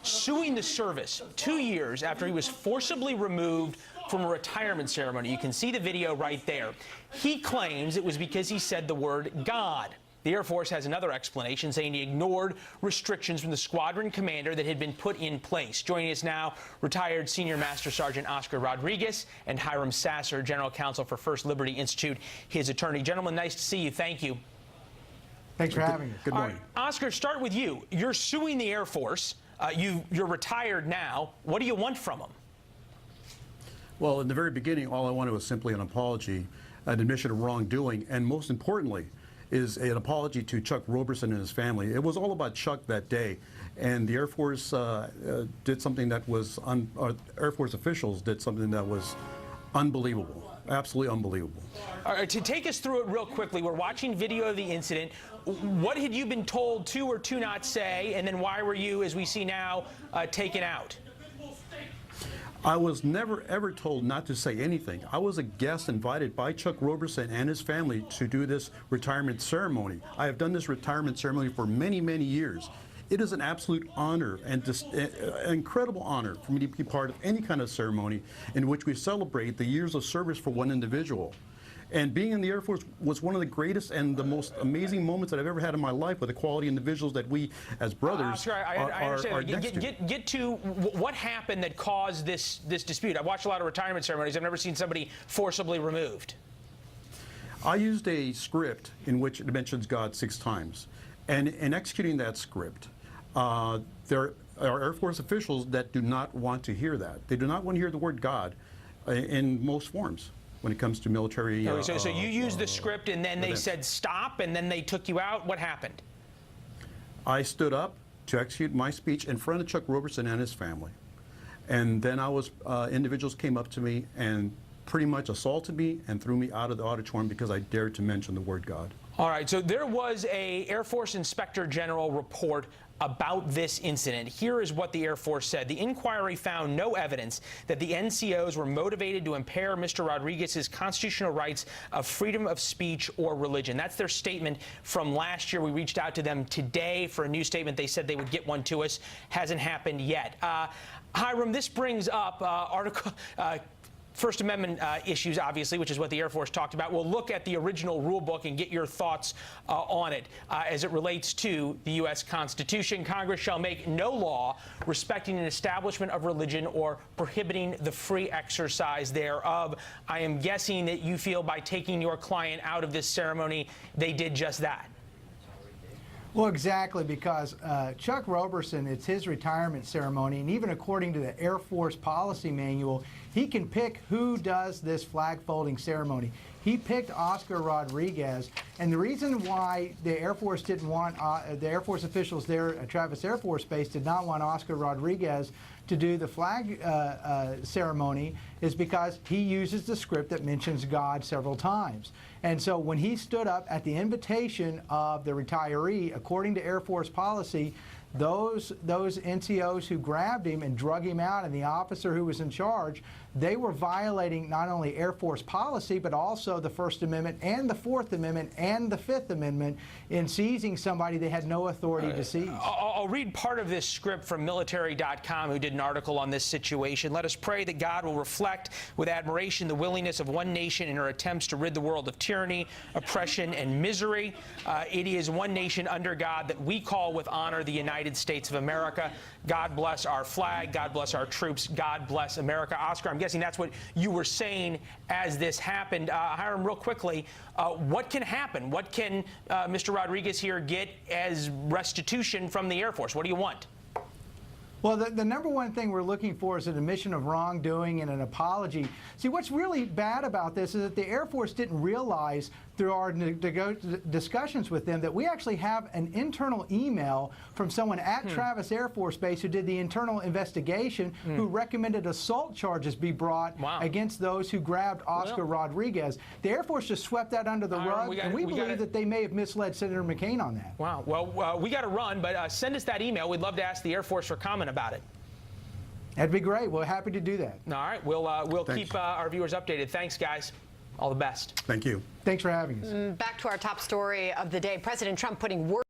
suing the service 2 years after he was forcibly removed from a retirement ceremony. You can see the video right there. He claims it was because he said the word God. The Air Force has another explanation, saying he ignored restrictions from the squadron commander that had been put in place. Joining us now, retired Senior Master Sergeant Oscar Rodriguez and Hiram Sasser, General Counsel for First Liberty Institute, his attorney. Gentlemen, nice to see you. Thank you. Thanks for having us. Good morning. Oscar, start with you. You're suing the Air Force. You're retired now. What do you want from them? Well, in the very beginning, all I wanted was simply an apology, an admission of wrongdoing, and most importantly, is an apology to Chuck Roberson and his family. It was all about Chuck that day, and the Air Force did something that was, Air Force officials did something that was unbelievable, absolutely unbelievable. All right, to take us through it real quickly, we're watching video of the incident. What had you been told to or to not say, and then why were you, as we see now, taken out? I was never, ever told not to say anything. I was a guest invited by Chuck Roberson and his family to do this retirement ceremony. I have done this retirement ceremony for many, many years. It is an absolute honor and an incredible honor for me to be part of any kind of ceremony in which we celebrate the years of service for one individual. And being in the Air Force was one of the greatest and the most amazing moments that I've ever had in my life with the quality individuals that we, as brothers, are next to. Get to what happened that caused this dispute. I've watched a lot of retirement ceremonies. I've never seen somebody forcibly removed. I used a script in which it mentions God 6 times. And in executing that script, there are Air Force officials that do not want to hear that. They do not want to hear the word God in most forms when it comes to military. So you used the script, and then they said stop, and then they took you out. What happened? I stood up to execute my speech in front of Chuck Roberson and his family. And then individuals came up to me and pretty much assaulted me and threw me out of the auditorium because I dared to mention the word God. All right, so there was a Air Force Inspector General report about this incident. Here is what the Air Force said. The inquiry found no evidence that the NCOs were motivated to impair Mr. Rodriguez's constitutional rights of freedom of speech or religion. That's their statement from last year. We reached out to them today for a new statement. They said they would get one to us. Hasn't happened yet. Hiram, this brings up First Amendment issues, obviously, which is what the Air Force talked about. We'll look at the original rule book and get your thoughts on it as it relates to the U.S. Constitution. Congress shall make no law respecting an establishment of religion or prohibiting the free exercise thereof. I am guessing that you feel by taking your client out of this ceremony, they did just that. Well, exactly, because Chuck Roberson, it's his retirement ceremony, and even according to the Air Force policy manual, he can pick who does this flag folding ceremony. He picked Oscar Rodriguez, and the reason why the Air Force didn't want, the Air Force officials there at Travis Air Force Base did not want Oscar Rodriguez to do the flag ceremony is because he uses the script that mentions God several times. And so when he stood up at the invitation of the retiree, according to Air Force policy, those NCOs who grabbed him and drug him out and the officer who was in charge, they were violating not only Air Force policy, but also the First Amendment and the Fourth Amendment and the Fifth Amendment in seizing somebody they had no authority to seize. I'll read part of this script from military.com, who did an article on this situation. Let us pray that God will reflect with admiration the willingness of one nation in her attempts to rid the world of tyranny, oppression, and misery. It is one nation under God that we call with honor the United States of America. God bless our flag. God bless our troops. God bless America. Oscar, I'm guessing that's what you were saying as this happened. Hiram, real quickly, what can happen? What can Mr. Rodriguez here get as restitution from the Air Force? What do you want? Well, the number one thing we're looking for is an admission of wrongdoing and an apology. See, what's really bad about this is that the Air Force didn't realize through our discussions with them that we actually have an internal email from someone at Travis Air Force Base who did the internal investigation who recommended assault charges be brought against those who grabbed Oscar Rodriguez. The Air Force just swept that under the rug, and we believe that they may have misled Senator McCain on that. Wow. Well, we got to run, but send us that email. We'd love to ask the Air Force for comment about it. That'd be great. We're happy to do that. All right. We'll keep our viewers updated. Thanks, guys. All the best. Thank you. Thanks for having us. Back to our top story of the day. President Trump putting